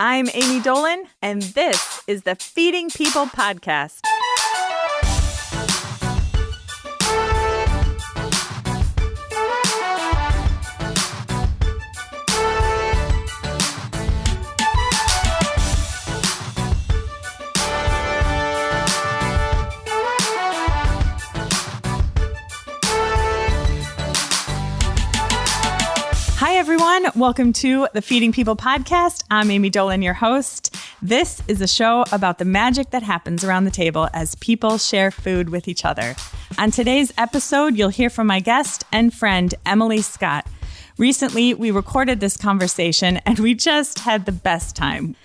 I'm Amy Dolan, and this is the Feeding People podcast. Hi, everyone. Welcome to the Feeding People podcast. I'm Amy Dolan, your host. This is a show about the magic that happens around the table as people share food with each other. On today's episode, you'll hear from my guest and friend, Emily Scott. Recently, we recorded this conversation and we just had the best time.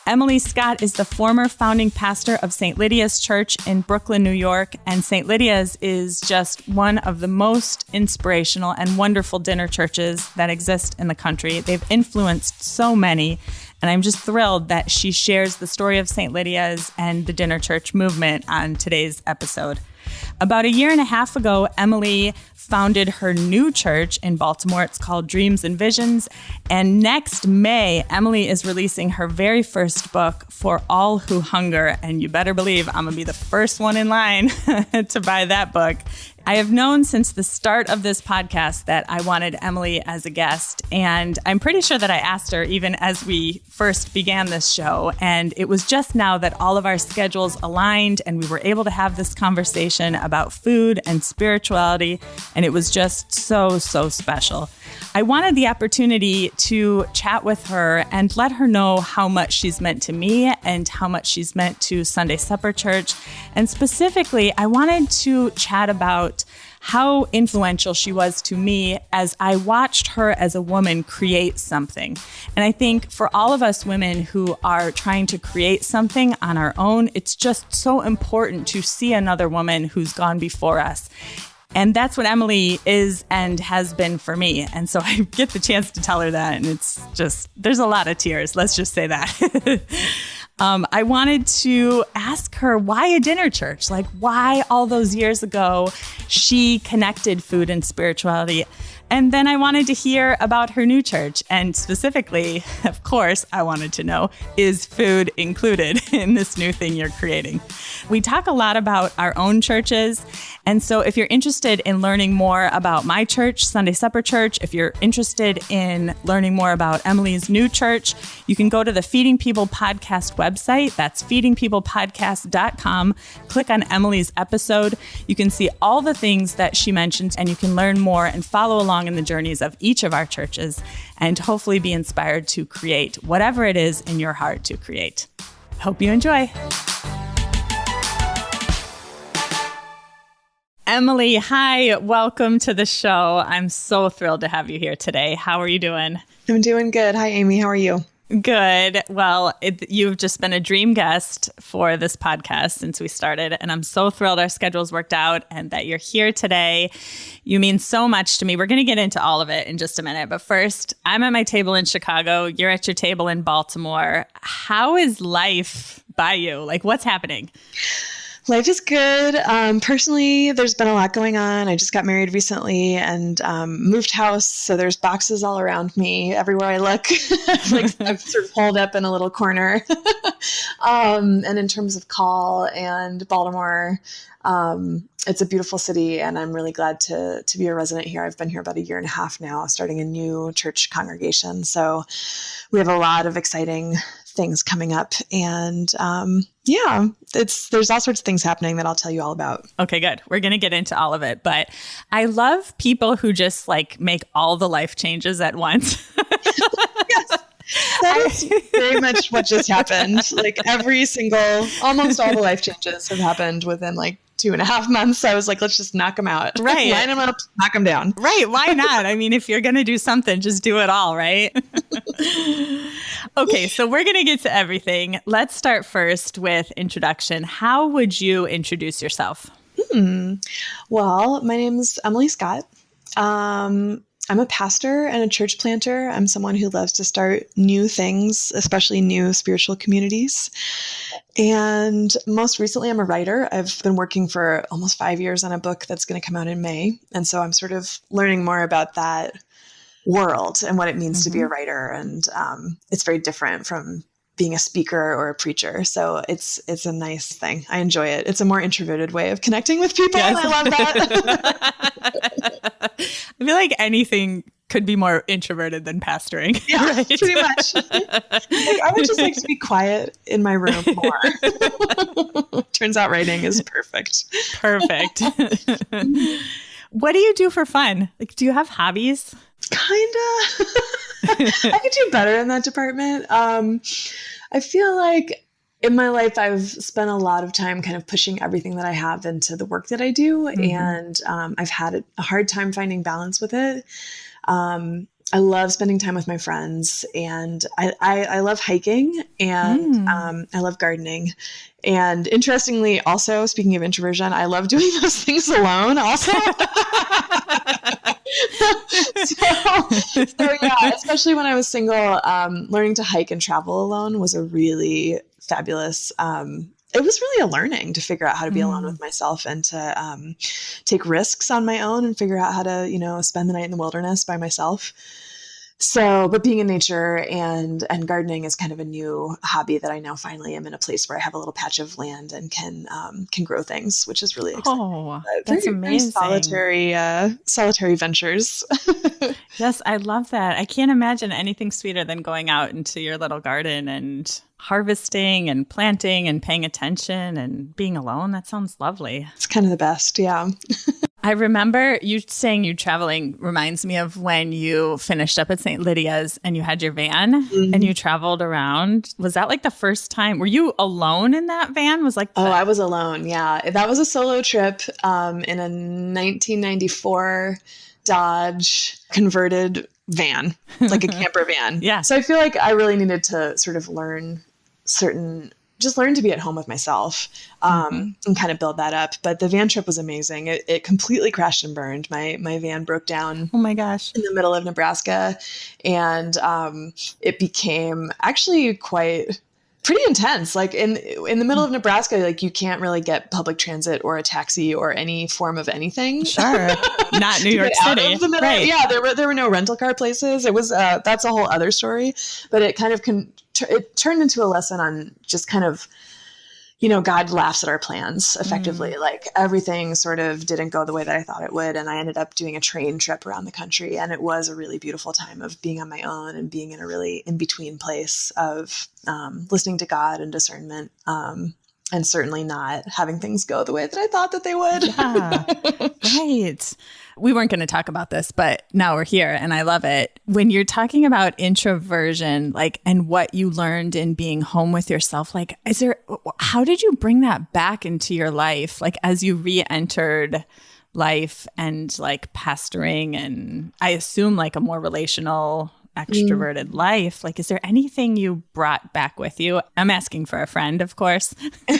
Emily Scott is the former founding pastor of St. Lydia's Church in Brooklyn, New York, and St. Lydia's is just one of the most inspirational and wonderful dinner churches that exist in the country. They've influenced so many, and I'm just thrilled that she shares the story of St. Lydia's and the dinner church movement on today's episode. About a year and a half ago, Emily founded her new church in Baltimore. It's called Dreams and Visions. And next May, Emily is releasing her very first book, For All Who Hunger. And you better believe I'm going to be the first one in line to buy that book. I have known since the start of this podcast that I wanted Emily as a guest, and I'm pretty sure that I asked her even as we first began this show, and it was just now that all of our schedules aligned and we were able to have this conversation about food and spirituality, and it was just so special. I wanted the opportunity to chat with her and let her know how much she's meant to me and how much she's meant to Sunday Supper Church. And specifically, I wanted to chat about how influential she was to me as I watched her as a woman create something. And I think for all of us women who are trying to create something on our own, it's just so important to see another woman who's gone before us. And that's what Emily is and has been for me. And so I get the chance to tell her that. And it's just, there's a lot of tears. Let's just say that. I wanted to ask her why a dinner church? Like why all those years ago she connected food and spirituality. And then I wanted to hear about her new church. And specifically, of course, I wanted to know, is food included in this new thing you're creating? We talk a lot about our own churches. And so if you're interested in learning more about my church, Sunday Supper Church, if you're interested in learning more about Emily's new church, you can go to the Feeding People podcast website. That's feedingpeoplepodcast.com. Click on Emily's episode. You can see all the things that she mentioned, and you can learn more and follow along in the journeys of each of our churches and hopefully be inspired to create whatever it is in your heart to create. Hope you enjoy. Emily, hi, welcome to the show. I'm so thrilled to have you here today. How are you doing? I'm doing good. Hi, Amy. How are you? Good. Well, you've just been a dream guest for this podcast since we started, and I'm so thrilled our schedules worked out and that you're here today. You mean so much to me. We're going to get into all of it in just a minute, but first, I'm at my table in Chicago. You're at your table in Baltimore. How is life by you? Like, what's happening? Life is good. Personally, there's been a lot going on. I just got married recently and moved house. So there's boxes all around me everywhere I look. I'm sort of holed up in a little corner. And in terms of call and Baltimore, it's a beautiful city and I'm really glad to be a resident here. I've been here about a year and a half now, starting a new church congregation. So we have a lot of exciting things coming up. And there's all sorts of things happening that I'll tell you all about. Okay, good. We're going to get into all of it. But I love people who just like make all the life changes at once. Yes. That is very much what just happened. Like almost all the life changes have happened within like 2.5 months. I was like, let's just knock them out. Right. Line them up, knock them down. Right. Why not? I mean, if you're going to do something, just do it all, right? Okay. So we're going to get to everything. Let's start first with introduction. How would you introduce yourself? Well, my name is Emily Scott. I'm a pastor and a church planter. I'm someone who loves to start new things, especially new spiritual communities. And most recently, I'm a writer. I've been working for almost 5 years on a book that's going to come out in May. And so I'm sort of learning more about that world and what it means to be a writer. And it's very different from being a speaker or a preacher. So it's a nice thing. I enjoy it. It's a more introverted way of connecting with people. Yes. And I love that. I feel like anything could be more introverted than pastoring. Yeah, right? pretty much. I would just like to be quiet in my room more. Turns out writing is perfect. Perfect. What do you do for fun? Like, do you have hobbies? Kinda. I could do better in that department. I feel like in my life, I've spent a lot of time kind of pushing everything that I have into the work that I do. And I've had a hard time finding balance with it. I love spending time with my friends, and I love hiking, and I love gardening. And interestingly, also, speaking of introversion, I love doing those things alone also. so yeah, especially when I was single, learning to hike and travel alone was a really fabulous, it was really a learning to figure out how to be alone with myself and to take risks on my own and figure out how to, spend the night in the wilderness by myself. So, but being in nature and gardening is kind of a new hobby that I now finally am in a place where I have a little patch of land and can grow things, which is really exciting. Oh, that's amazing. Solitary ventures. Yes, I love that. I can't imagine anything sweeter than going out into your little garden and harvesting and planting and paying attention and being alone. That sounds lovely. It's kind of the best. Yeah. I remember you saying you traveling reminds me of when you finished up at St. Lydia's and you had your van and you traveled around. Was that like the first time? Were you alone in that van? I was alone. Yeah. That was a solo trip in a 1994 Dodge converted van, like a camper van. Yeah. So I feel like I really needed to sort of learn to be at home with myself and kind of build that up. But the van trip was amazing. It completely crashed and burned. My van broke down. Oh my gosh. In the middle of Nebraska. And it became actually pretty intense. Like in the middle of Nebraska, like you can't really get public transit or a taxi or any form of anything. Sure. Not New York City. Right. Yeah. There were no rental car places. It was, that's a whole other story, but it kind of it turned into a lesson on just kind of, God laughs at our plans effectively. Like everything sort of didn't go the way that I thought it would. And I ended up doing a train trip around the country. And it was a really beautiful time of being on my own and being in a really in-between place of listening to God and discernment. And certainly not having things go the way that I thought that they would. Yeah, right. We weren't going to talk about this, but now we're here and I love it. When you're talking about introversion, and what you learned in being home with yourself, how did you bring that back into your life? As you re-entered life and pastoring and I assume a more relational extroverted life. Is there anything you brought back with you? I'm asking for a friend, of course. I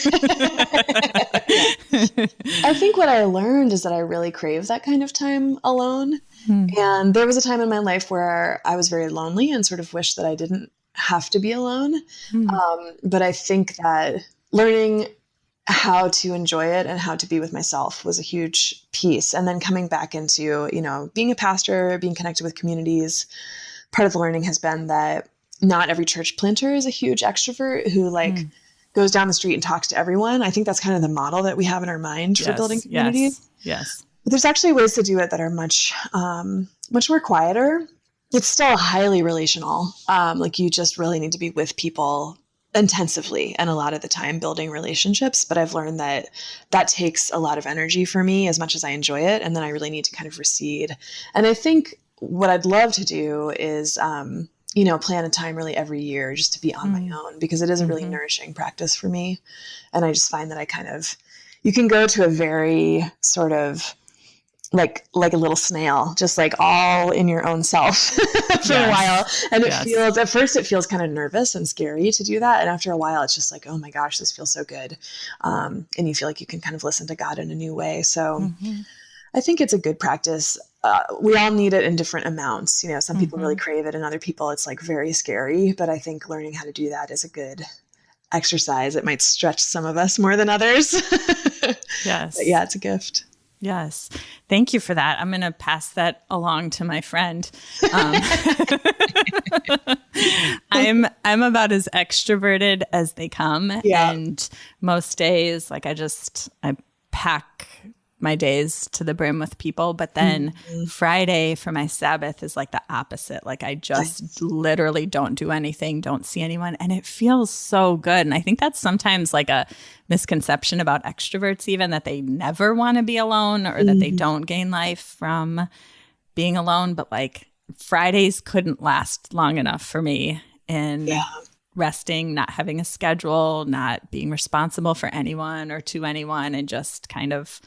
think what I learned is that I really crave that kind of time alone. And there was a time in my life where I was very lonely and sort of wished that I didn't have to be alone. But I think that learning how to enjoy it and how to be with myself was a huge piece. And then coming back into, being a pastor, being connected with communities, part of the learning has been that not every church planter is a huge extrovert who goes down the street and talks to everyone. I think that's kind of the model that we have in our mind for building communities. Yes. But there's actually ways to do it that are much more quieter. It's still highly relational. You just really need to be with people intensively and a lot of the time building relationships. But I've learned that takes a lot of energy for me as much as I enjoy it. And then I really need to kind of recede. And I think what I'd love to do is, plan a time really every year just to be on my own, because it is a really nourishing practice for me. And I just find that you can go to a very sort of like a little snail, just all in your own self for a while. And at first it feels kind of nervous and scary to do that. And after a while, it's just oh my gosh, this feels so good. And you feel like you can kind of listen to God in a new way. So I think it's a good practice. We all need it in different amounts. Some people really crave it and other people it's very scary. But I think learning how to do that is a good exercise. It might stretch some of us more than others. Yes. But yeah, it's a gift. Yes. Thank you for that. I'm going to pass that along to my friend. I'm about as extroverted as they come. Yeah. And most days, like I pack my days to the brim with people. But then Friday for my Sabbath is like the opposite. Like I just literally don't do anything, don't see anyone. And it feels so good. And I think that's sometimes like a misconception about extroverts, even that they never want to be alone or that they don't gain life from being alone. But like Fridays couldn't last long enough for me in resting, not having a schedule, not being responsible for anyone or to anyone, and just kind of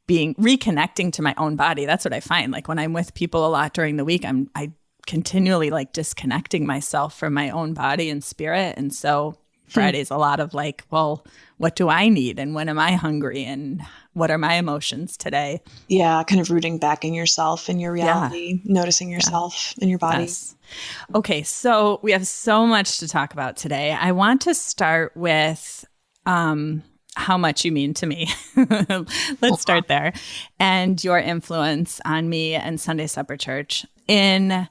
reconnecting to my own body. That's what I find. Like when I'm with people a lot during the week, I continually like disconnecting myself from my own body and spirit. And so Friday's a lot of like, well, what do I need? And when am I hungry? And what are my emotions today? Yeah. Kind of rooting back in yourself and your reality, noticing yourself and your body. Yes. Okay. So we have so much to talk about today. I want to start with, how much you mean to me. Let's start there. And your influence on me and Sunday Supper Church. In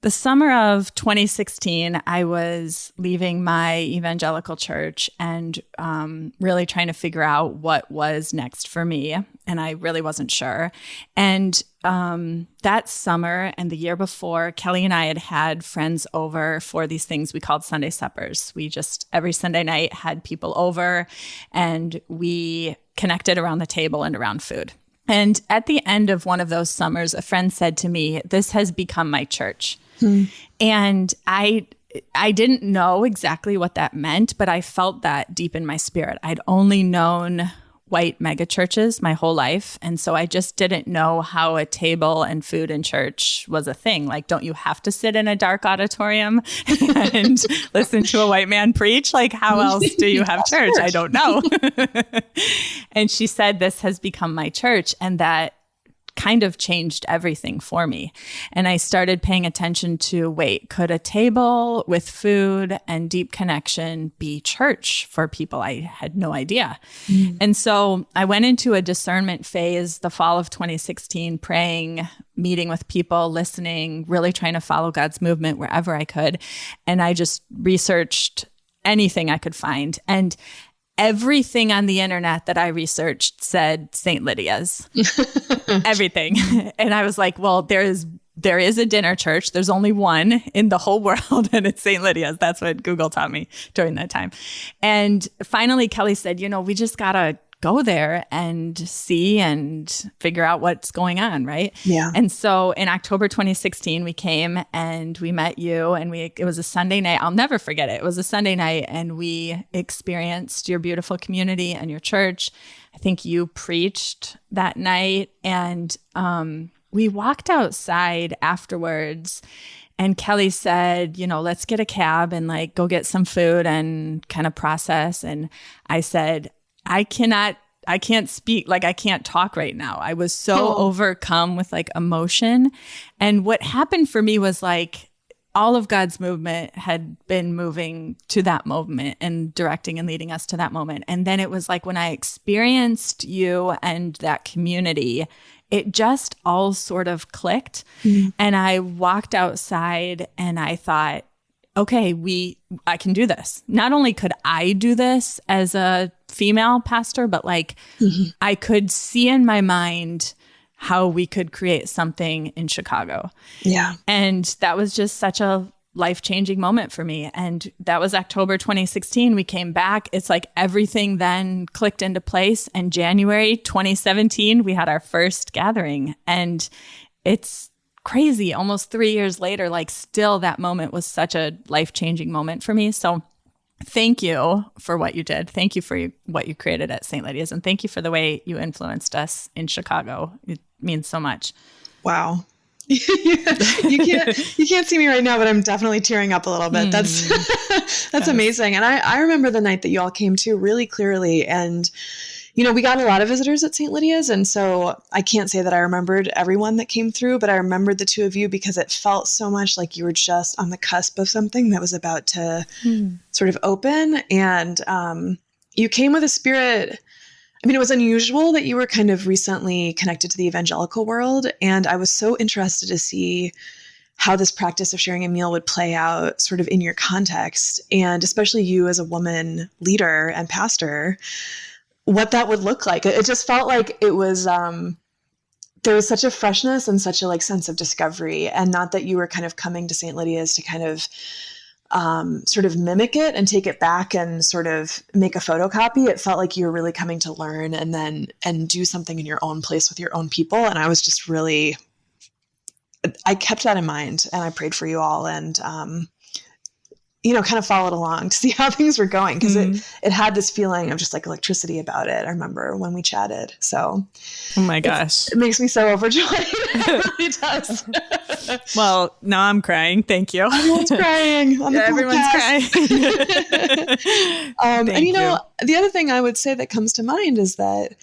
the summer of 2016, I was leaving my evangelical church and really trying to figure out what was next for me. And I really wasn't sure. And that summer and the year before, Kelly and I had friends over for these things we called Sunday suppers. We just every Sunday night had people over and we connected around the table and around food. And at the end of one of those summers, a friend said to me, "This has become my church." And I didn't know exactly what that meant, but I felt that deep in my spirit. I'd only known white megachurches my whole life. And so I just didn't know how a table and food in church was a thing. Like, don't you have to sit in a dark auditorium and listen to a white man preach? Like, how else do you have church? I don't know. And she said, "This has become my church." And that kind of changed everything for me. And I started paying attention to, wait, could a table with food and deep connection be church for people? I had no idea. And so I went into a discernment phase the fall of 2016, praying, meeting with people, listening, really trying to follow God's movement wherever I could. And I just researched anything I could find. And everything on the internet that I researched said St. Lydia's. Everything. And I was like, well, there is a dinner church. There's only one in the whole world, and it's St. Lydia's. That's what Google taught me during that time. And finally, Kelly said, we just got to go there and see and figure out what's going on, right? Yeah. And so in October 2016, we came and we met you, and it was a Sunday night. I'll never forget it. It was a Sunday night, and we experienced your beautiful community and your church. I think you preached that night, and we walked outside afterwards, and Kelly said, let's get a cab and like go get some food and kind of process. And I said, I can't speak, like I can't talk right now. I was so overcome with like emotion. And what happened for me was like all of God's movement had been moving to that moment and directing and leading us to that moment. And then it was like when I experienced you and that community, it just all sort of clicked. And I walked outside and I thought, okay, I can do this. Not only could I do this as a female pastor, but like I could see in my mind how we could create something in Chicago. Yeah. And that was just such a life-changing moment for me. And that was October 2016. We came back. It's like everything then clicked into place. And January 2017, we had our first gathering. And it's crazy. Almost 3 years later, like still that moment was such a life-changing moment for me. So thank you for what you did. Thank you for what you created at St. Lydia's. And thank you for the way you influenced us in Chicago. It means so much. Wow. You can't see me right now, but I'm definitely tearing up a little bit. That's amazing. And I remember the night that you all came to really clearly. And we got a lot of visitors at St. Lydia's. And so I can't say that I remembered everyone that came through, but I remembered the two of you because it felt so much like you were just on the cusp of something that was about to sort of open. And you came with a spirit. I mean, it was unusual that you were kind of recently connected to the evangelical world. And I was so interested to see how this practice of sharing a meal would play out sort of in your context. And especially you as a woman leader and pastor, what that would look like. It just felt like it was, there was such a freshness and such a like sense of discovery, and not that you were kind of coming to St. Lydia's to kind of sort of mimic it and take it back and sort of make a photocopy. It felt like you were really coming to learn and do something in your own place with your own people. And I was just really, I kept that in mind, and I prayed for you all, and kind of followed along to see how things were going, because it had this feeling of just like electricity about it. I remember when we chatted. So, oh my gosh, it makes me so overjoyed. It really does. Well, now I'm crying. Thank you. Everyone's crying. On the everyone's crying. The other thing I would say that comes to mind is that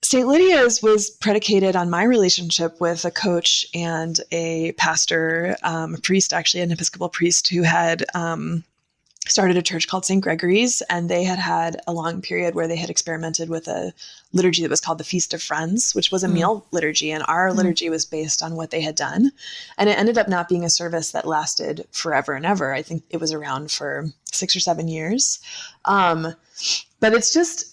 St. Lydia's was predicated on my relationship with a coach and a pastor, a priest, actually, an Episcopal priest who had started a church called St. Gregory's. And they had a long period where they had experimented with a liturgy that was called the Feast of Friends, which was a meal liturgy. And our liturgy was based on what they had done. And it ended up not being a service that lasted forever and ever. I think it was around for 6 or 7 years. But it's just,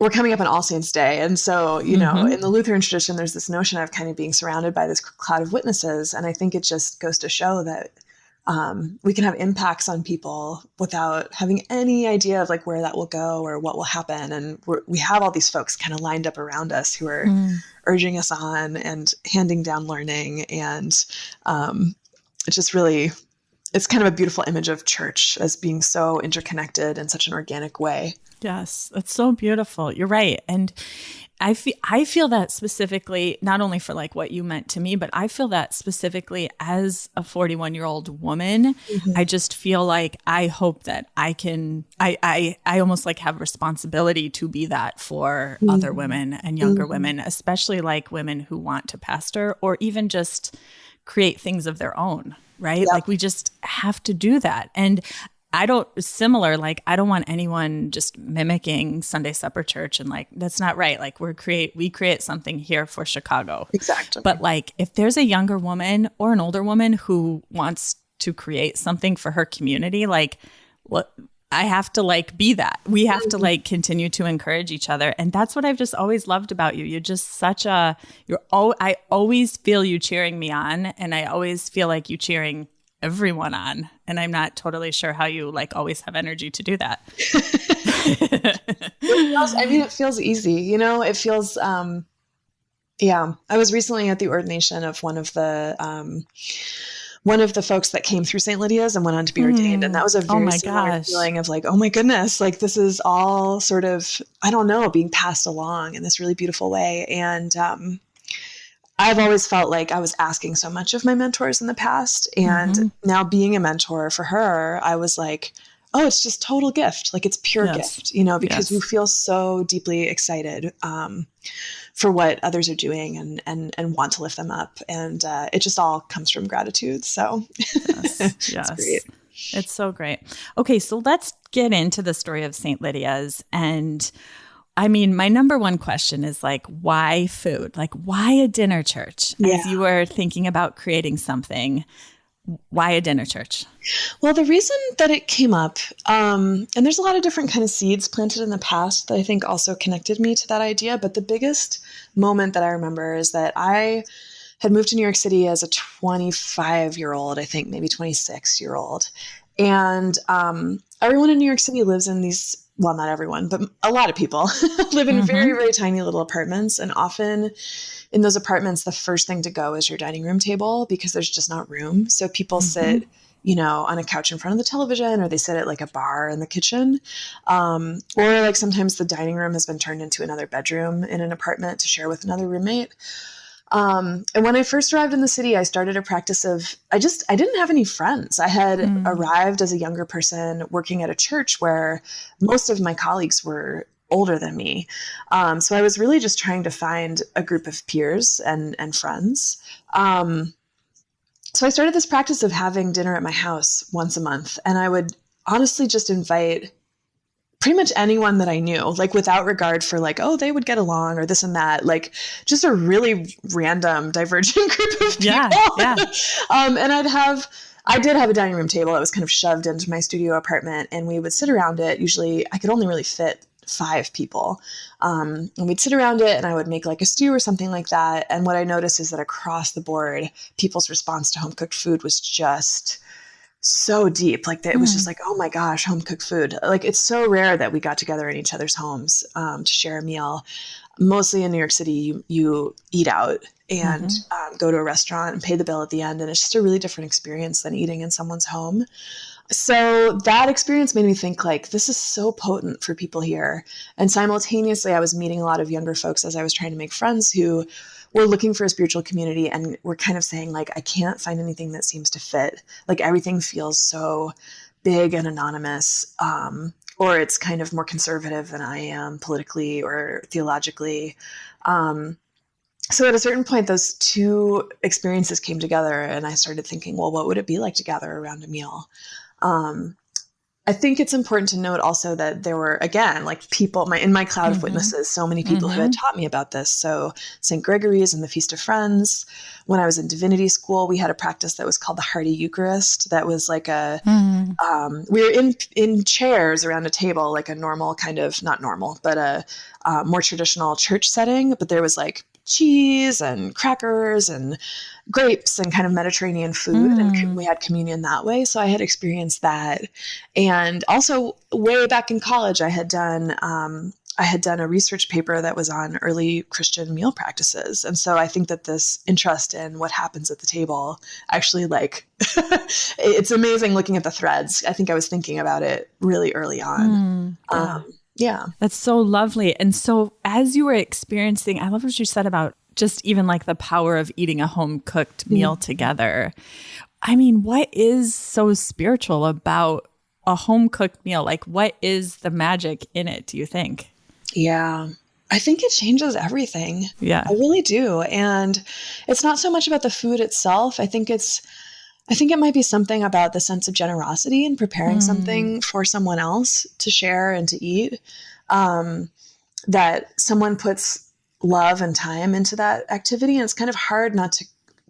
we're coming up on All Saints Day. And so, in the Lutheran tradition, there's this notion of kind of being surrounded by this cloud of witnesses. And I think it just goes to show that we can have impacts on people without having any idea of like where that will go or what will happen. And we have all these folks kind of lined up around us who are urging us on and handing down learning. And it's just really, it's kind of a beautiful image of church as being so interconnected in such an organic way. Yes, that's so beautiful. You're right. And I feel that specifically, not only for like what you meant to me, but I feel that specifically as a 41-year-old woman. I just feel like I hope that I can, I almost like have responsibility to be that for other women and younger women, especially like women who want to pastor or even just create things of their own, right? Yep. Like we just have to do that. And I don't want anyone just mimicking Sunday Supper Church, and like, that's not right. Like we create something here for Chicago. Exactly. But like, if there's a younger woman or an older woman who wants to create something for her community, like what I have to like be that. We have to like continue to encourage each other. And that's what I've just always loved about you. You're just I always feel you cheering me on, and I always feel like you cheering everyone on. And I'm not totally sure how you like always have energy to do that. It feels easy, it feels, I was recently at the ordination of one of the folks that came through St. Lydia's and went on to be ordained. And that was a very similar feeling of like, oh my goodness, like this is all sort of, I don't know, being passed along in this really beautiful way. And, I've always felt like I was asking so much of my mentors in the past, and now being a mentor for her, I was like, oh, it's just total gift. Like it's pure gift, because you feel so deeply excited for what others are doing and want to lift them up. And it just all comes from gratitude. So yes. It's great. It's so great. Okay, so let's get into the story of St. Lydia's. And I mean, my number one question is like, why food? Like, why a dinner church? As you were thinking about creating something, why a dinner church? Well, the reason that it came up, and there's a lot of different kind of seeds planted in the past that I think also connected me to that idea. But the biggest moment that I remember is that I had moved to New York City as a 25-year-old, I think maybe 26-year-old. And everyone in New York City lives in these, well, not everyone, but a lot of people live in very, very tiny little apartments. And often in those apartments, the first thing to go is your dining room table because there's just not room. So people sit, on a couch in front of the television, or they sit at like a bar in the kitchen. Or like sometimes the dining room has been turned into another bedroom in an apartment to share with another roommate. And when I first arrived in the city, I started a practice of, I didn't have any friends. I had arrived as a younger person working at a church where most of my colleagues were older than me. So I was really just trying to find a group of peers and friends. So I started this practice of having dinner at my house once a month, and I would honestly just invite pretty much anyone that I knew, like without regard for like, oh, they would get along or this and that, like just a really random divergent group of people. Yeah. And I did have a dining room table that was kind of shoved into my studio apartment, and we would sit around it. Usually I could only really fit 5 people. And we'd sit around it and I would make like a stew or something like that. And what I noticed is that across the board, people's response to home cooked food was just so deep. Like it was just like, oh my gosh, home cooked food. Like it's so rare that we got together in each other's homes to share a meal. Mostly in New York City, you eat out and go to a restaurant and pay the bill at the end. And it's just a really different experience than eating in someone's home. So that experience made me think like, this is so potent for people here. And simultaneously, I was meeting a lot of younger folks as I was trying to make friends who were looking for a spiritual community and were kind of saying like, I can't find anything that seems to fit. Like everything feels so big and anonymous, or it's kind of more conservative than I am politically or theologically. So at a certain point, those two experiences came together and I started thinking, well, what would it be like to gather around a meal? I think it's important to note also that there were, again, like people in my cloud of witnesses, so many people who had taught me about this. So St. Gregory's and the Feast of Friends. When I was in divinity school, we had a practice that was called the Hearty Eucharist. That was like we were in chairs around a table, like a normal kind of, not normal, but a more traditional church setting. But there was like cheese and crackers and grapes and kind of Mediterranean food. And we had communion that way. So I had experienced that. And also way back in college, I had done a research paper that was on early Christian meal practices. And so I think that this interest in what happens at the table actually like, it's amazing looking at the threads. I think I was thinking about it really early on. Yeah. That's so lovely. And so as you were experiencing, I love what you said about just even like the power of eating a home cooked meal together. I mean, what is so spiritual about a home cooked meal? Like what is the magic in it, do you think? Yeah. I think it changes everything. Yeah. I really do. And it's not so much about the food itself. I think it might be something about the sense of generosity and preparing something for someone else to share and to eat, that someone puts love and time into that activity. And it's kind of hard not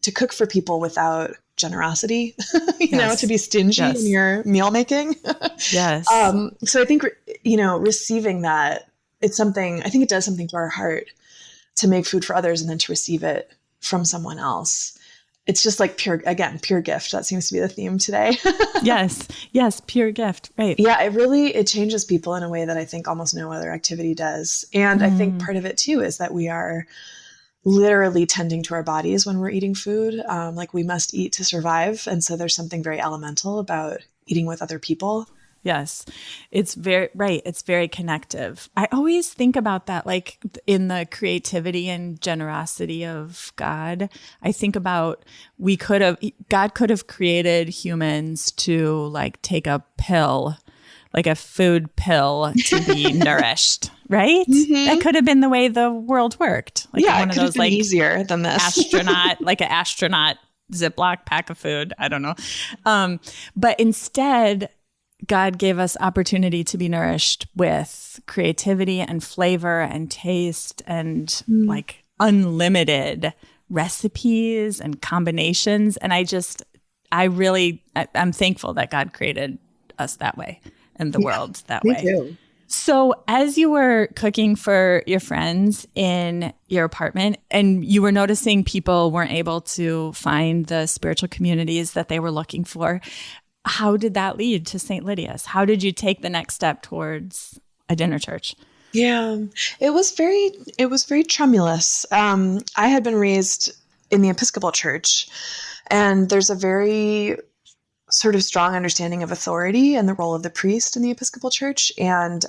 to cook for people without generosity, you know, to be stingy in your meal making. Yes. So I think, receiving that, I think it does something to our heart to make food for others and then to receive it from someone else. It's just like pure gift. That seems to be the theme today. Yes, pure gift. Right. Yeah, it changes people in a way that I think almost no other activity does. And I think part of it too is that we are literally tending to our bodies when we're eating food. Like we must eat to survive. And so there's something very elemental about eating with other people. Yes, it's very right. It's very connective. I always think about that, like in the creativity and generosity of God. I think about God could have created humans to like take a pill, like a food pill to be nourished, right? That could have been the way the world worked. Like yeah, one it of those like easier than this like an astronaut Ziploc pack of food. I don't know. But instead, God gave us opportunity to be nourished with creativity and flavor and taste and like unlimited recipes and combinations. And I'm thankful that God created us that way and the world that way. Too. So as you were cooking for your friends in your apartment and you were noticing people weren't able to find the spiritual communities that they were looking for, how did that lead to St. Lydia's? How did you take the next step towards a dinner church? Yeah, it was very tremulous. I had been raised in the Episcopal Church, and there's a very sort of strong understanding of authority and the role of the priest in the Episcopal Church. And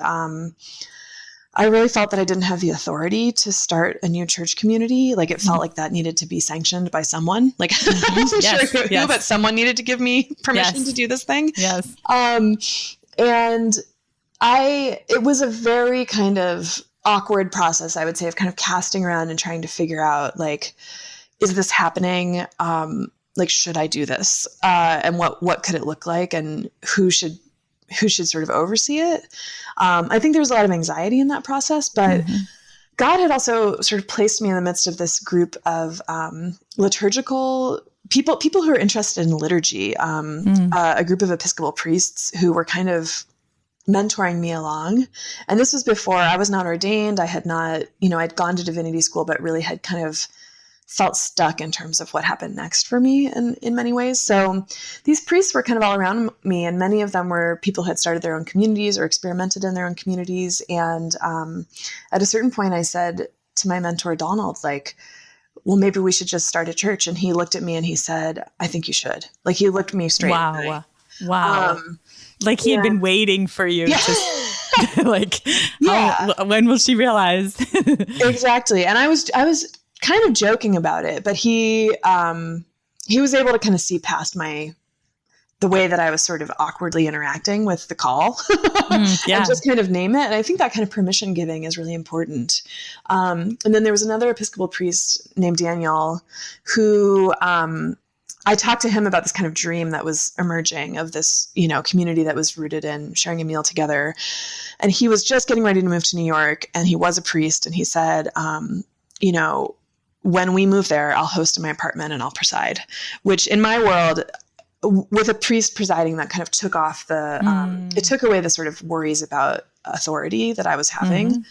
I really felt that I didn't have the authority to start a new church community. Like it felt like that needed to be sanctioned by someone. Like I wasn't sure who, but someone needed to give me permission to do this thing. Yes. And it was a very kind of awkward process, I would say, of kind of casting around and trying to figure out, like, is this happening? Like, should I do this? And what could it look like? And who should who should sort of oversee it. I think there was a lot of anxiety in that process, but God had also sort of placed me in the midst of this group of liturgical people who are interested in liturgy, a group of Episcopal priests who were kind of mentoring me along. And this was before I was not ordained. I had not, I'd gone to divinity school, but really had kind of felt stuck in terms of what happened next for me in many ways. So these priests were kind of all around me, and many of them were people who had started their own communities or experimented in their own communities. And at a certain point, I said to my mentor, Donald, like, well, maybe we should just start a church. And he looked at me and he said, I think you should. Like, he looked me straight in the eye. Wow. Like he'd been waiting for you to like, when will she realize? Exactly. And I was kind of joking about it, but he was able to kind of see past the way that I was sort of awkwardly interacting with the call and just kind of name it. And I think that kind of permission giving is really important. And then there was another Episcopal priest named Daniel who, I talked to him about this kind of dream that was emerging of this, community that was rooted in sharing a meal together. And he was just getting ready to move to New York, and he was a priest. And he said, when we move there, I'll host in my apartment and I'll preside, which in my world, with a priest presiding, that kind of took off it took away the sort of worries about authority that I was having.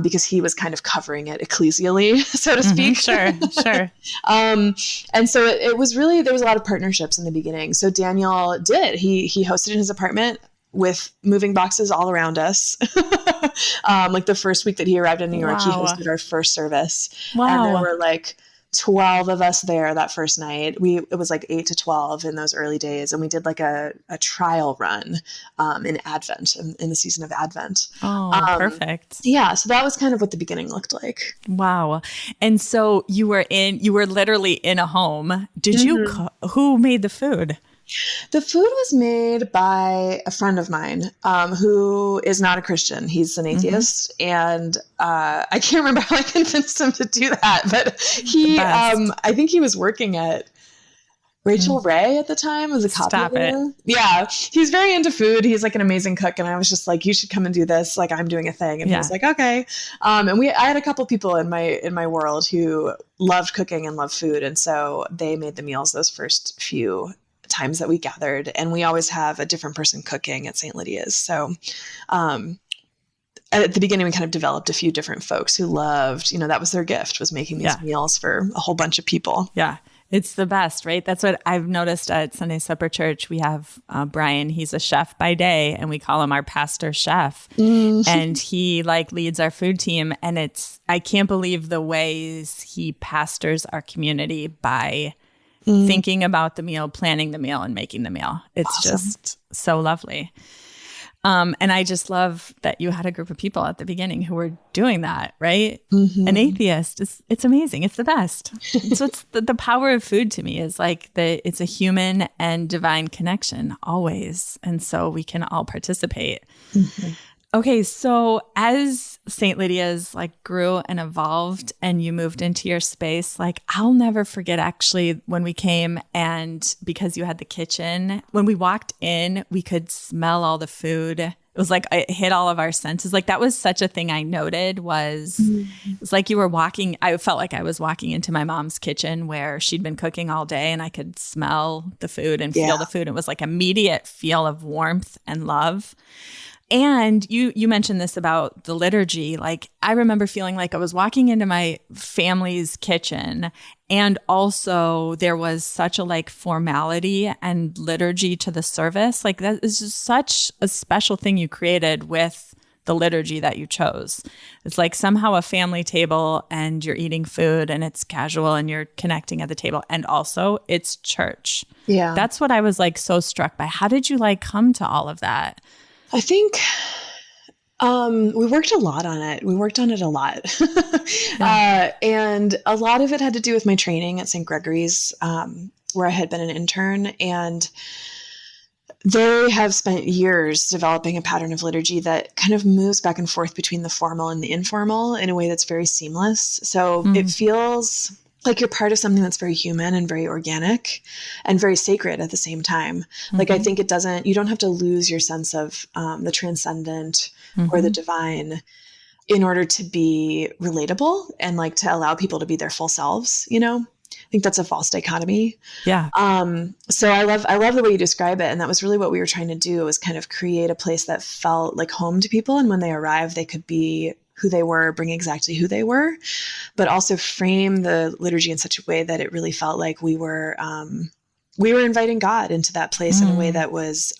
Because he was kind of covering it ecclesially, so to speak. Sure. And so it was really, there was a lot of partnerships in the beginning. So Daniel he hosted in his apartment with moving boxes all around us. Like the first week that he arrived in New York, he hosted our first service. Wow. And there were like 12 of us there that first night. It was like 8 to 12 in those early days. And we did like a trial run in Advent, in the season of Advent. Oh, perfect. Yeah. So that was kind of what the beginning looked like. Wow. And so you were literally in a home. Did you, who made the food? The food was made by a friend of mine who is not a Christian. He's an atheist. And I can't remember how I convinced him to do that. But he, I think he was working at Rachel Ray at the time as a copy. Stop it. Yeah. He's very into food. He's like an amazing cook. And I was just like, you should come and do this. Like, I'm doing a thing. And he was like, okay. And I had a couple people in my world who loved cooking and loved food. And so they made the meals those first few times that we gathered, and we always have a different person cooking at St. Lydia's. So at the beginning, we kind of developed a few different folks who loved, that was their gift, was making these meals for a whole bunch of people. Yeah. It's the best, right? That's what I've noticed at Sunday Supper Church. We have Brian. He's a chef by day, and we call him our pastor chef. And he leads our food team. And I can't believe the ways he pastors our community by thinking about the meal, planning the meal, and making the meal. It's just so lovely. And I just love that you had a group of people at the beginning who were doing that, right? An atheist, it's amazing. It's the best. So it's the power of food to me is it's a human and divine connection always. And so we can all participate. Okay, so as St. Lydia's grew and evolved and you moved into your space, I'll never forget actually when we came, and because you had the kitchen, when we walked in, we could smell all the food. It was it hit all of our senses. That was such a thing I noted was, it was you were walking, I felt like I was walking into my mom's kitchen where she'd been cooking all day, and I could smell the food and feel the food. It was immediate feel of warmth and love. And you mentioned this about the liturgy. I remember feeling like I was walking into my family's kitchen, and also there was such a formality and liturgy to the service. That is just such a special thing you created with the liturgy that you chose. It's somehow a family table, and you're eating food, and it's casual, and you're connecting at the table, and also it's church. Yeah. That's what I was so struck by. How did you come to all of that? I think we worked a lot on it. We worked on it a lot. And a lot of it had to do with my training at St. Gregory's, where I had been an intern. And they have spent years developing a pattern of liturgy that kind of moves back and forth between the formal and the informal in a way that's very seamless. So it feels like you're part of something that's very human and very organic and very sacred at the same time. Like, I think you don't have to lose your sense of the transcendent or the divine in order to be relatable and like to allow people to be their full selves, you know? I think that's a false dichotomy. Yeah. So I love the way you describe it. And that was really what we were trying to do, was kind of create a place that felt like home to people. And when they arrived, they could be who they were, bring exactly who they were, but also frame the liturgy in such a way that it really felt like we were inviting God into that place in a way that was,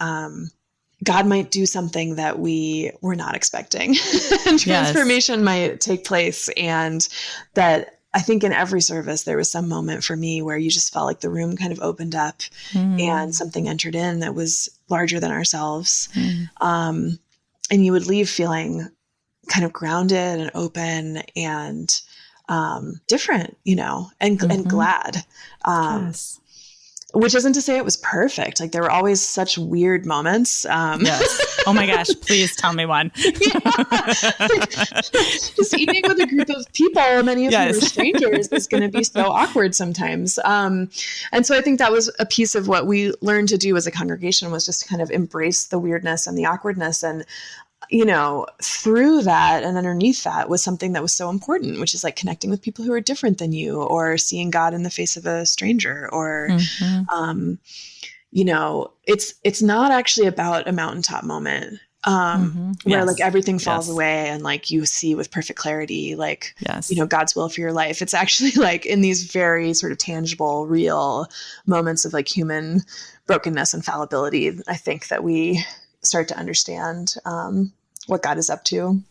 God might do something that we were not expecting. And transformation might take place. And that I think in every service, there was some moment for me where you just felt like the room kind of opened up and something entered in that was larger than ourselves. And you would leave feeling kind of grounded and open and different, you know, and glad. Yes. Which isn't to say it was perfect. Like, there were always such weird moments. Yes. Oh my gosh, please tell me one. Just eating with a group of people, many of whom are strangers, is going to be so awkward sometimes. And so I think that was a piece of what we learned to do as a congregation, was just to kind of embrace the weirdness and the awkwardness. And, you know, through that and underneath that was something that was so important, which is like connecting with people who are different than you, or seeing God in the face of a stranger, or, you know, it's not actually about a mountaintop moment where like everything falls away and like you see with perfect clarity, like, you know, God's will for your life. It's actually like in these very sort of tangible, real moments of like human brokenness and fallibility, I think that we start to understand what God is up to.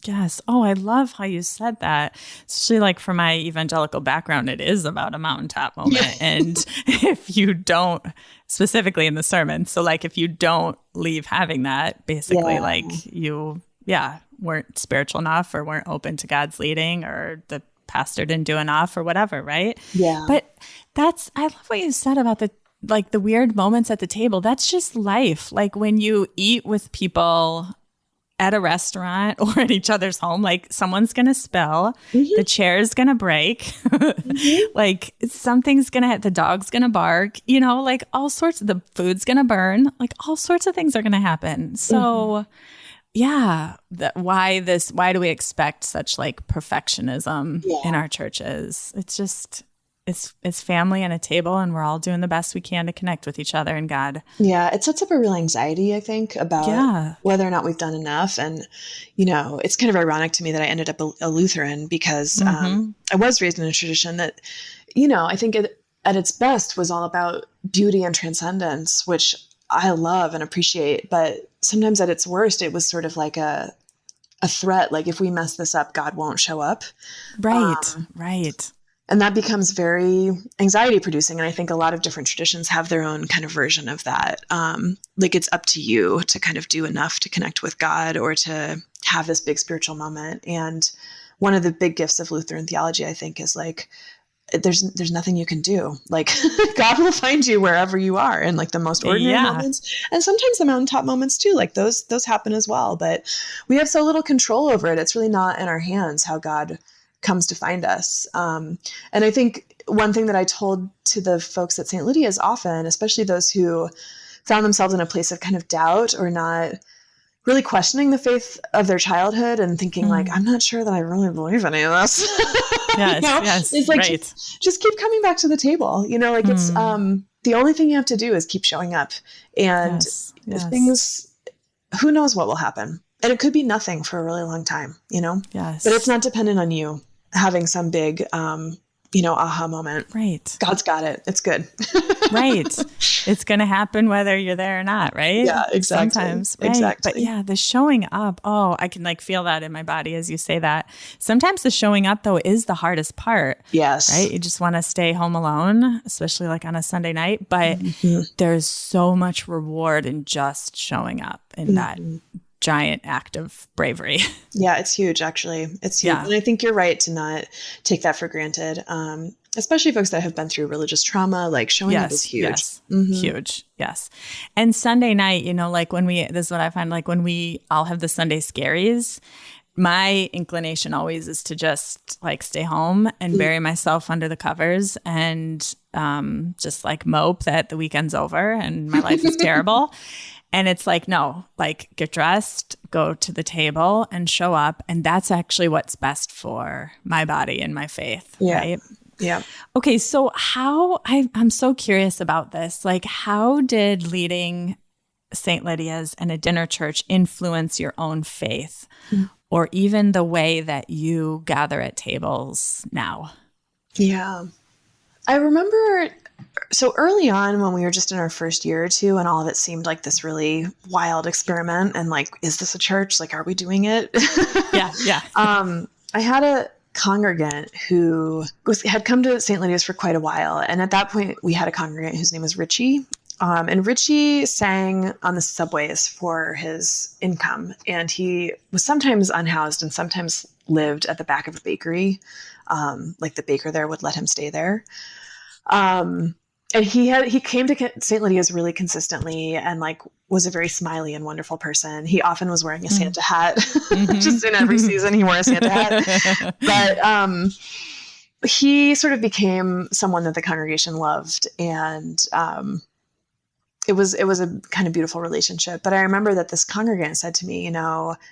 Yes. Oh, I love how you said that. Especially like for my evangelical background, it is about a mountaintop moment. And if you don't, specifically in the sermon, so like if you don't leave having that, basically like you, weren't spiritual enough, or weren't open to God's leading, or the pastor didn't do enough, or whatever, right? Yeah. But I love what you said about the weird moments at the table. That's just life. Like when you eat with people at a restaurant or at each other's home, like someone's going to spill, the chair's going to break, like something's going to, the dog's going to bark, you know, like all sorts of, the food's going to burn, like all sorts of things are going to happen. So why do we expect such like perfectionism in our churches? It's just, it's family and a table, and we're all doing the best we can to connect with each other and God. Yeah, it sets up a real anxiety, I think, about whether or not we've done enough. And, you know, it's kind of ironic to me that I ended up a Lutheran, because I was raised in a tradition that, you know, I think at its best was all about beauty and transcendence, which I love and appreciate. But sometimes at its worst, it was sort of like a threat. Like, if we mess this up, God won't show up. Right. And that becomes very anxiety producing. And I think a lot of different traditions have their own kind of version of that. Like, it's up to you to kind of do enough to connect with God, or to have this big spiritual moment. And one of the big gifts of Lutheran theology, I think, is like, there's nothing you can do. Like, God will find you wherever you are, in like the most ordinary moments. And sometimes the mountaintop moments too, like those happen as well. But we have so little control over it. It's really not in our hands how God comes to find us. And I think one thing that I told to the folks at St. Lydia's often, especially those who found themselves in a place of kind of doubt, or not really questioning the faith of their childhood, and thinking like, I'm not sure that I really believe any of this. It's like, just keep coming back to the table. You know, like it's the only thing you have to do is keep showing up, and things, who knows what will happen. And it could be nothing for a really long time, you know? Yes. But it's not dependent on you having some big, aha moment. Right. God's got it. It's good. Right. It's going to happen whether you're there or not, right? Yeah, exactly. Sometimes. Right? Exactly. But the showing up, I can like feel that in my body as you say that. Sometimes the showing up, though, is the hardest part. Yes. Right? You just want to stay home alone, especially like on a Sunday night. But there's so much reward in just showing up in that giant act of bravery. Yeah, it's huge, actually. It's huge. Yeah. And I think you're right to not take that for granted. Especially folks that have been through religious trauma, like showing up is huge. Yes, huge. Yes. And Sunday night, like this is what I find, like when we all have the Sunday scaries, my inclination always is to just like stay home and bury myself under the covers and just like mope that the weekend's over and my life is terrible. And it's like, no, like get dressed, go to the table and show up. And that's actually what's best for my body and my faith. Yeah. Right? Yeah. Okay. So I'm so curious about this. Like, how did leading St. Lydia's and a dinner church influence your own faith or even the way that you gather at tables now? Yeah. I remember so early on when we were just in our first year or two and all of it seemed like this really wild experiment and like, is this a church? Like, are we doing it? Yeah. Yeah. I had a congregant who had come to St. Lydia's for quite a while. And at that point we had a congregant whose name was Richie. And Richie sang on the subways for his income. And he was sometimes unhoused and sometimes lived at the back of a bakery. Like the baker there would let him stay there. And he came to St. Lydia's really consistently and like was a very smiley and wonderful person. He often was wearing a Santa hat, just in every season he wore a Santa hat. But he sort of became someone that the congregation loved. And it was a kind of beautiful relationship. But I remember that this congregant said to me,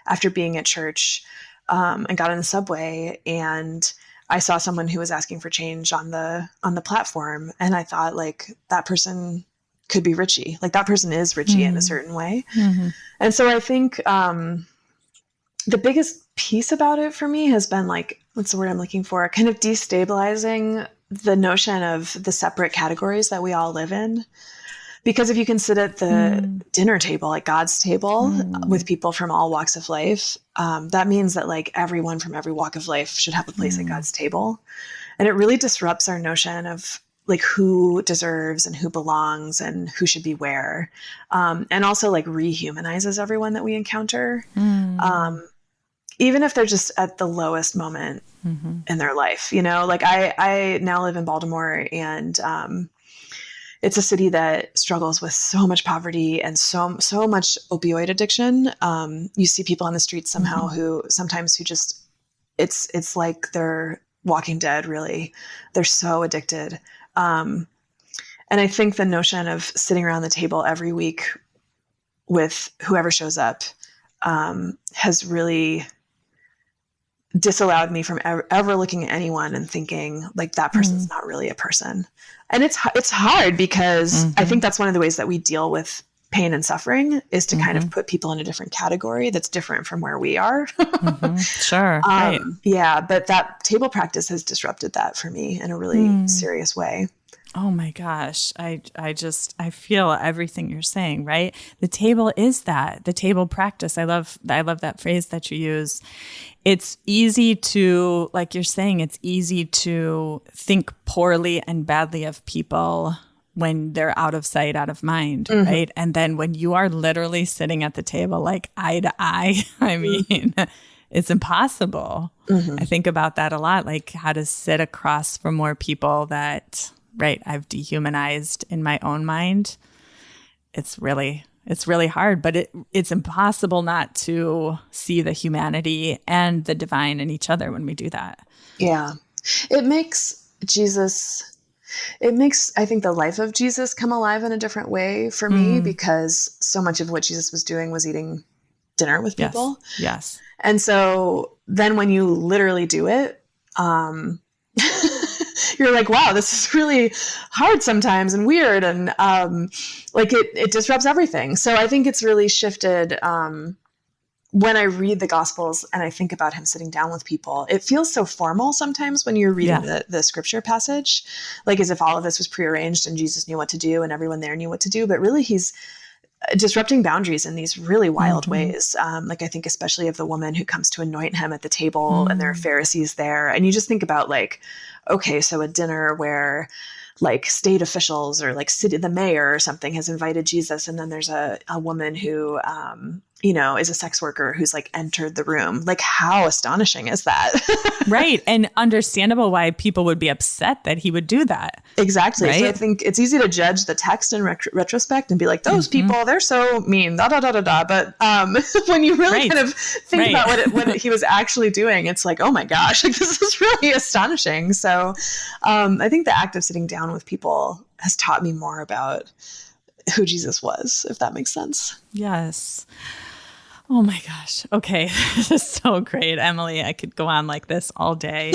after being at church and got on the subway and I saw someone who was asking for change on the platform. And I thought like that person could be Richie. Like that person is Richie in a certain way. Mm-hmm. And so I think the biggest piece about it for me has been like, what's the word I'm looking for? Kind of destabilizing the notion of the separate categories that we all live in. Because if you can sit at the dinner table, like God's table with people from all walks of life, that means that like everyone from every walk of life should have a place at God's table. And it really disrupts our notion of like who deserves and who belongs and who should be where. And also like rehumanizes everyone that we encounter. Even if they're just at the lowest moment in their life, like I now live in Baltimore and, it's a city that struggles with so much poverty and so much opioid addiction. You see people on the streets somehow who just, it's like they're walking dead, really. They're so addicted. And I think the notion of sitting around the table every week with whoever shows up has really disallowed me from ever looking at anyone and thinking like that person's not really a person. And it's hard because I think that's one of the ways that we deal with pain and suffering is to kind of put people in a different category that's different from where we are. Sure. Right. Yeah. But that table practice has disrupted that for me in a really serious way. Oh my gosh. I feel everything you're saying, right? The table is the table practice. I love that phrase that you use. It's easy to, like you're saying, it's easy to think poorly and badly of people when they're out of sight, out of mind, right? And then when you are literally sitting at the table, like eye to eye, I mean, it's impossible. I think about that a lot, like how to sit across from more people that, right, I've dehumanized in my own mind. It's really hard, but it's impossible not to see the humanity and the divine in each other when we do that. Yeah. It makes, I think, the life of Jesus come alive in a different way for me because so much of what Jesus was doing was eating dinner with people. Yes. And so then when you literally do it, you're like, wow, this is really hard sometimes and weird. And like it disrupts everything. So I think it's really shifted when I read the Gospels and I think about him sitting down with people. It feels so formal sometimes when you're reading the scripture passage, like as if all of this was prearranged and Jesus knew what to do and everyone there knew what to do. But really he's disrupting boundaries in these really wild ways. Like I think especially of the woman who comes to anoint him at the table and there are Pharisees there. And you just think about like, okay, so a dinner where like state officials or like the mayor or something has invited Jesus. And then there's a woman who, is a sex worker who's like entered the room. Like, how astonishing is that? Right. And understandable why people would be upset that he would do that. Exactly. Right? So I think it's easy to judge the text in retrospect and be like, those people, they're so mean, da, da, da, da, da. But when you really kind of think about what he was actually doing, it's like, oh my gosh, like, this is really astonishing. So I think the act of sitting down with people has taught me more about who Jesus was, if that makes sense. Yes. Oh my gosh. Okay. This is so great, Emily. I could go on like this all day.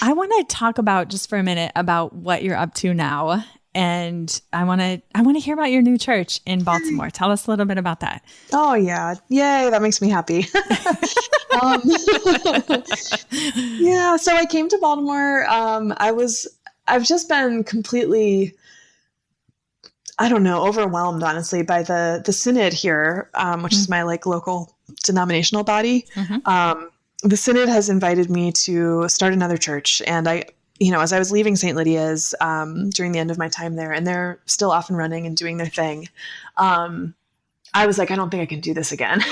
I want to talk about just for a minute about what you're up to now. And I want to hear about your new church in Baltimore. Tell us a little bit about that. Oh yeah. Yay. That makes me happy. Yeah. So I came to Baltimore. I've just been completely, I don't know, overwhelmed, honestly, by the synod here, which is my like local denominational body. The synod has invited me to start another church. And as I was leaving St. Lydia's during the end of my time there, and they're still off and running and doing their thing, I was like, I don't think I can do this again.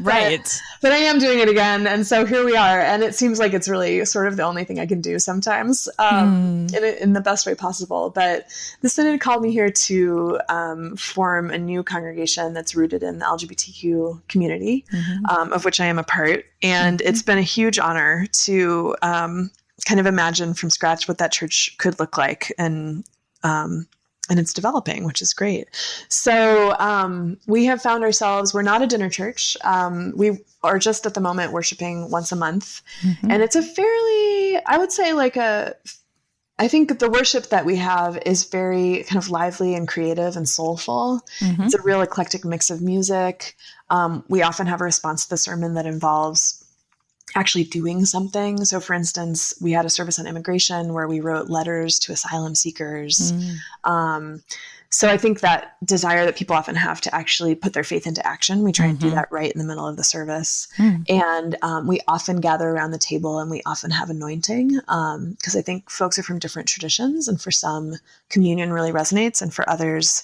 Right. But I am doing it again. And so here we are. And it seems like it's really sort of the only thing I can do sometimes in the best way possible. But the synod called me here to form a new congregation that's rooted in the LGBTQ community, of which I am a part. And it's been a huge honor to kind of imagine from scratch what that church could look like. And it's developing, which is great. So we have found ourselves, we're not a dinner church. We are just at the moment worshiping once a month. And it's a fairly, I would say I think the worship that we have is very kind of lively and creative and soulful. It's a real eclectic mix of music. We often have a response to the sermon that involves actually doing something. So for instance, we had a service on immigration where we wrote letters to asylum seekers. So I think that desire that people often have to actually put their faith into action, we try and do that right in the middle of the service. And we often gather around the table and we often have anointing because I think folks are from different traditions, and for some, communion really resonates. And for others,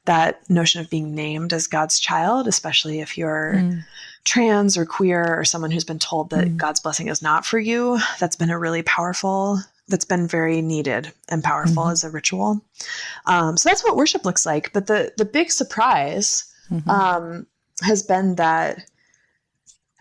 that notion of being named as God's child, especially if you're trans or queer or someone who's been told that God's blessing is not for you, that's been that's been very needed and powerful as a ritual. So that's what worship looks like. But the big surprise has been that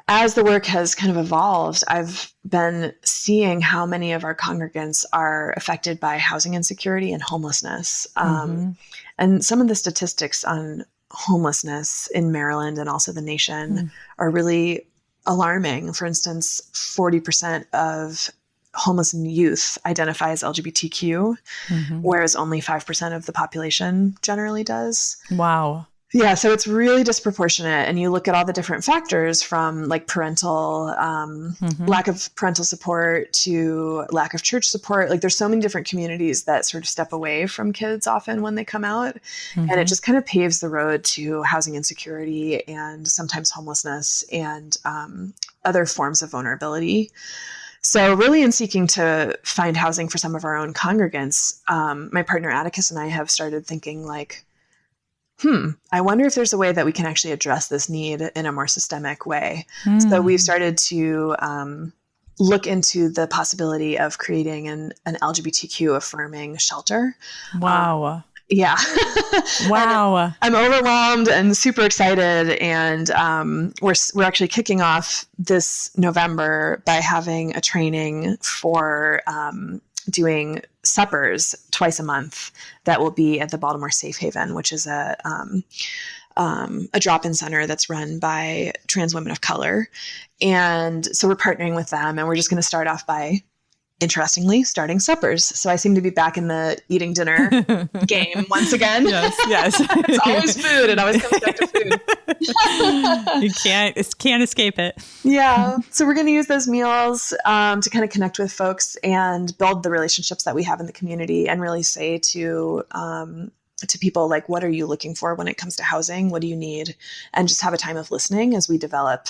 as the work has kind of evolved, I've been seeing how many of our congregants are affected by housing insecurity and homelessness. And some of the statistics on homelessness in Maryland and also the nation are really alarming. For instance, 40% of homeless youth identify as LGBTQ, whereas only 5% of the population generally does. Wow. Yeah, so it's really disproportionate. And you look at all the different factors from like parental, lack of parental support to lack of church support. Like there's so many different communities that sort of step away from kids often when they come out. And it just kind of paves the road to housing insecurity and sometimes homelessness and other forms of vulnerability. So really in seeking to find housing for some of our own congregants, my partner Atticus and I have started thinking like, I wonder if there's a way that we can actually address this need in a more systemic way. So we've started to look into the possibility of creating an LGBTQ affirming shelter. Wow. Yeah. Wow. I'm overwhelmed and super excited. And we're actually kicking off this November by having a training for doing suppers twice a month that will be at the Baltimore Safe Haven, which is a drop-in center that's run by trans women of color. And so we're partnering with them, and we're just going to start off by, interestingly, starting suppers. So I seem to be back in the eating dinner game once again. Yes. It's always food. It always comes back to food. You can't escape it. Yeah. So we're going to use those meals to kind of connect with folks and build the relationships that we have in the community, and really say to people, like, what are you looking for when it comes to housing? What do you need? And just have a time of listening as we develop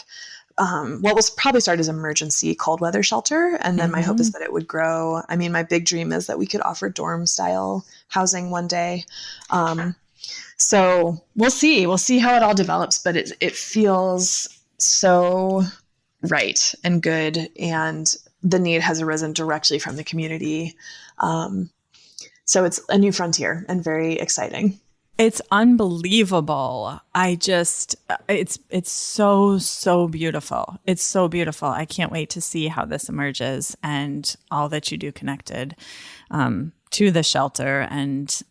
what will probably start as emergency cold weather shelter. And then my hope is that it would grow. I mean, my big dream is that we could offer dorm style housing one day. So we'll see. We'll see how it all develops, but it feels so right and good, and the need has arisen directly from the community. So it's a new frontier and very exciting. It's unbelievable. It's so beautiful. It's so beautiful. I can't wait to see how this emerges and all that you do connected to the shelter. And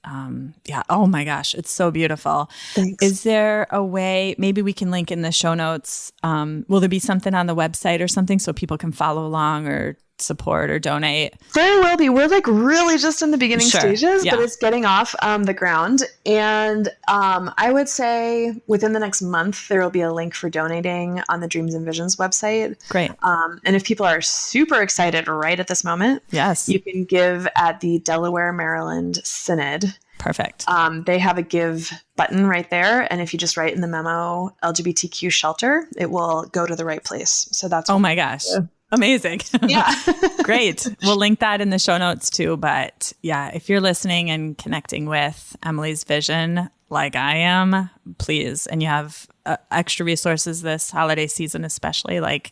oh my gosh, it's so beautiful. Thanks. Is there a way, maybe we can link in the show notes, will there be something on the website or something so people can follow along or support or donate? There will be. We're like really just in the beginning stages, yeah. But it's getting off the ground. And I would say within the next month, there will be a link for donating on the Dreams and Visions website. Great. And if people are super excited right at this moment, yes, you can give at the Delaware, Maryland Synod. Perfect. They have a give button right there. And if you just write in the memo LGBTQ shelter, it will go to the right place. So that's oh my gosh. Amazing. Yeah. Great. We'll link that in the show notes too. But yeah, if you're listening and connecting with Emily's vision, like I am, please, and you have extra resources this holiday season, especially, like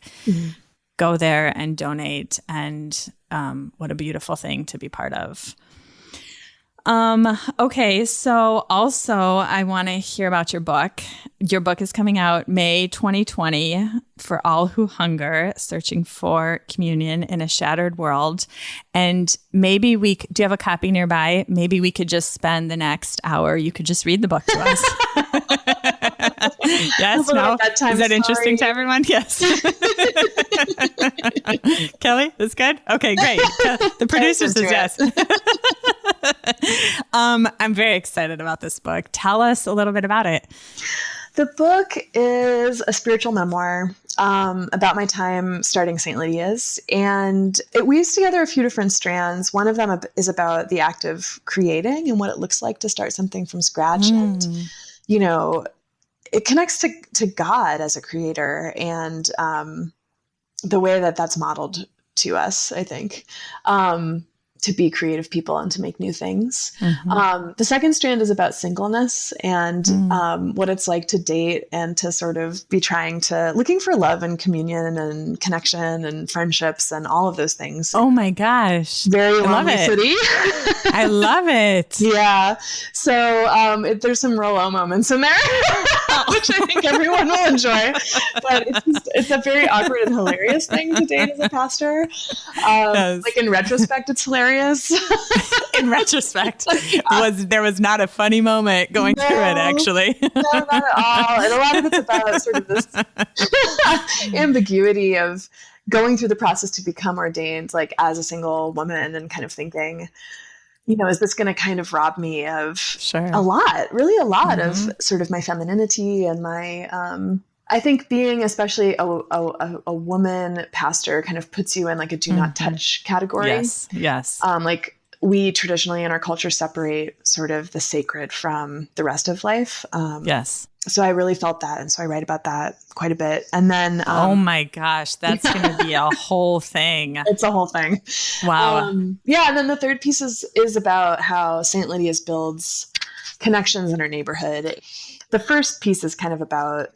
go there and donate. And what a beautiful thing to be part of. Okay. So also I want to hear about your book. Your book is coming out May 2020, For All Who Hunger, Searching for Communion in a Shattered World. And maybe do you have a copy nearby? Maybe we could just spend the next hour. You could just read the book to us. Yes. No. Is that interesting to everyone? Yes. Kelly, that's good. Okay, great. The producer says yes. I'm very excited about this book. Tell us a little bit about it. The book is a spiritual memoir about my time starting St. Lydia's. And it weaves together a few different strands. One of them is about the act of creating and what it looks like to start something from scratch. And, it connects to God as a creator and the way that that's modeled to us, I think. To be creative people and to make new things. The second strand is about singleness and what it's like to date and to sort of be looking for love and communion and connection and friendships and all of those things. Oh my gosh. Very lonely city. I love it. Yeah. So there's some Rolo moments in there, which I think everyone will enjoy. But it's a very awkward and hilarious thing to date as a pastor. Yes. Like in retrospect, it's hilarious. In retrospect, there was not a funny moment going through it, actually. No, not at all. And a lot of it's about sort of this ambiguity of going through the process to become ordained, like as a single woman, and kind of thinking, is this going to kind of rob me of a lot of sort of my femininity and my, I think being especially a woman pastor kind of puts you in like a do not touch category. Yes. Like we traditionally in our culture separate sort of the sacred from the rest of life. Yes. So I really felt that. And so I write about that quite a bit. And then, oh my gosh, that's going to be a whole thing. It's a whole thing. Wow. And then the third piece is about how St. Lydia's builds connections in her neighborhood. The first piece is kind of about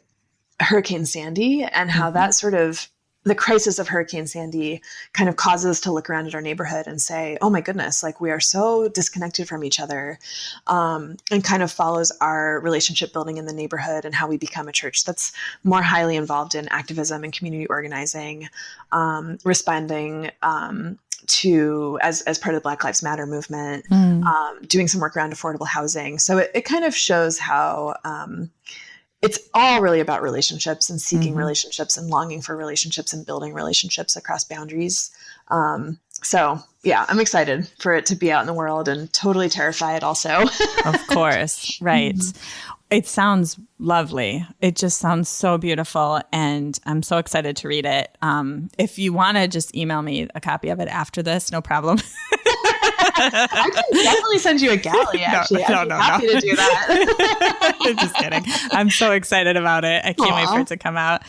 Hurricane Sandy and how that sort of the crisis of Hurricane Sandy kind of causes us to look around at our neighborhood and say, oh my goodness, like we are so disconnected from each other, and kind of follows our relationship building in the neighborhood and how we become a church that's more highly involved in activism and community organizing, responding to as part of the Black Lives Matter movement, doing some work around affordable housing. So it kind of shows how it's all really about relationships and seeking relationships and longing for relationships and building relationships across boundaries. So yeah, I'm excited for it to be out in the world and totally terrified also. Of course. Right. It sounds lovely. It just sounds so beautiful. And I'm so excited to read it. If you want to just email me a copy of it after this, no problem. I can definitely send you a galley, actually. I'd be happy to do that. Just kidding. I'm so excited about it. I can't wait for it to come out.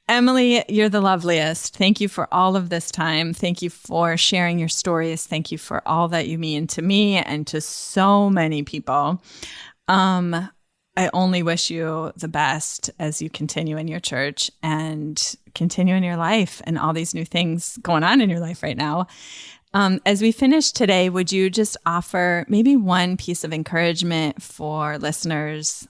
Emily, you're the loveliest. Thank you for all of this time. Thank you for sharing your stories. Thank you for all that you mean to me and to so many people. I only wish you the best as you continue in your church and continue in your life and all these new things going on in your life right now. As we finish today, would you just offer maybe one piece of encouragement for listeners,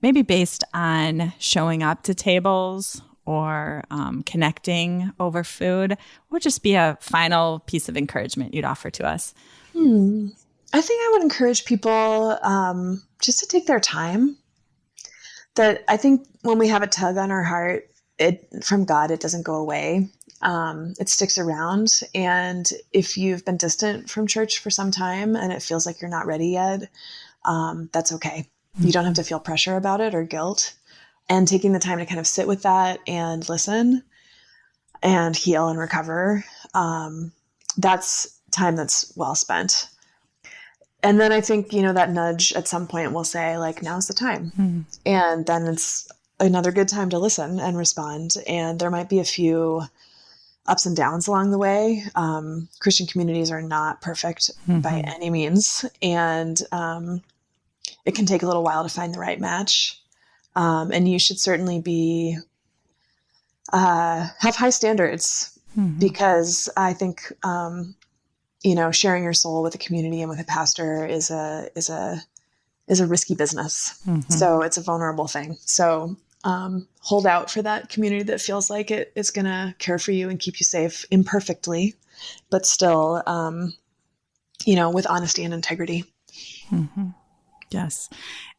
maybe based on showing up to tables or connecting over food? What would just be a final piece of encouragement you'd offer to us? I think I would encourage people just to take their time. That I think when we have a tug on our heart, from God, it doesn't go away. It sticks around. And if you've been distant from church for some time and it feels like you're not ready yet, that's okay. You don't have to feel pressure about it or guilt. And taking the time to kind of sit with that and listen and heal and recover, that's time that's well spent. And then I think, that nudge at some point will say, like, now's the time. And then it's another good time to listen and respond. And there might be a few ups and downs along the way. Christian communities are not perfect by any means. And it can take a little while to find the right match. And you should certainly have high standards because I think, sharing your soul with a community and with a pastor is a risky business. So it's a vulnerable thing. So hold out for that community that feels like it is going to care for you and keep you safe imperfectly, but still, with honesty and integrity. Yes.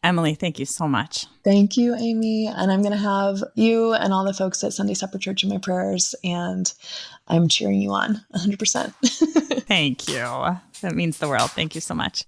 Emily, thank you so much. Thank you, Amy. And I'm going to have you and all the folks at Sunday Supper Church in my prayers, and I'm cheering you on 100%. Thank you. That means the world. Thank you so much.